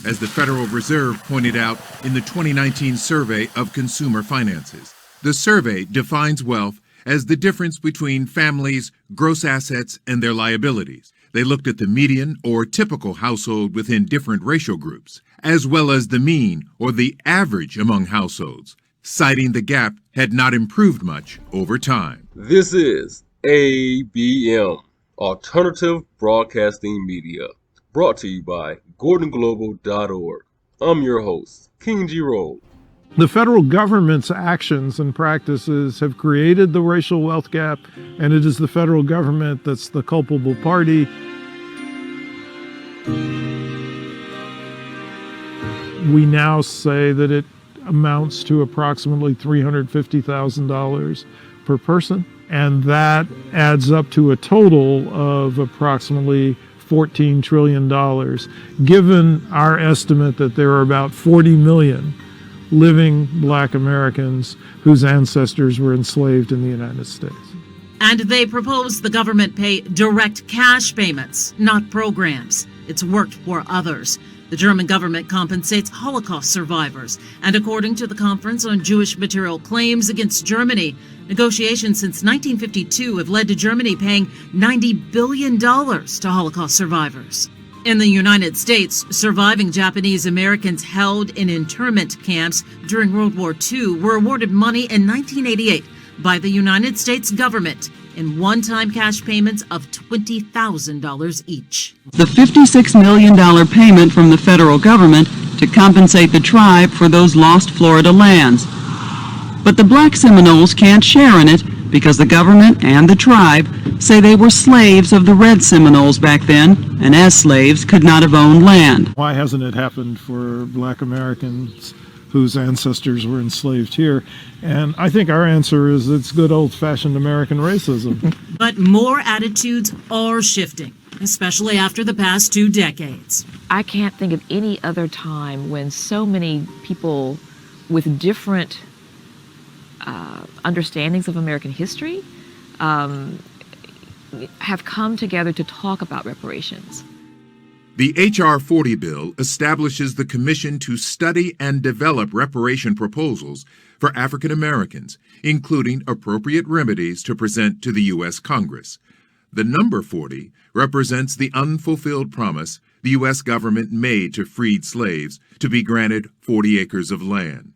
as the Federal Reserve pointed out in the 2019 survey of consumer finances. The survey defines wealth as the difference between families' gross assets and their liabilities. They looked at the median or typical household within different racial groups, as well as the mean or the average among households, citing the gap had not improved much over time. This is ABM, Alternative Broadcasting Media, brought to you by GordonGlobal.org. I'm your host, KinGGrolle. The federal government's actions and practices have created the racial wealth gap, and it is the federal government that's the culpable party. We now say that it amounts to approximately $350,000 per person, and that adds up to a total of approximately $14 trillion, given our estimate that there are about 40 million living Black Americans whose ancestors were enslaved in the United States. And they propose the government pay direct cash payments, not programs. It's worked for others. The German government compensates Holocaust survivors. And according to the Conference on Jewish Material Claims Against Germany, negotiations since 1952 have led to Germany paying $90 billion to Holocaust survivors. In the United States, surviving Japanese Americans held in internment camps during World War II were awarded money in 1988 by the United States government in one-time cash payments of $20,000 each. The $56 million payment from the federal government to compensate the tribe for those lost Florida lands. But the Black Seminoles can't share in it because the government and the tribe say they were slaves of the Red Seminoles back then, and as slaves could not have owned land. Why hasn't it happened for Black Americans whose ancestors were enslaved here? And I think our answer is it's good old-fashioned American racism. But more attitudes are shifting, especially after the past 2 decades. I can't think of any other time when so many people with different understandings of American history have come together to talk about reparations. The H.R. 40 bill establishes the Commission to study and develop reparation proposals for African Americans, including appropriate remedies to present to the U.S. Congress. The number 40 represents the unfulfilled promise the U.S. government made to freed slaves to be granted 40 acres of land.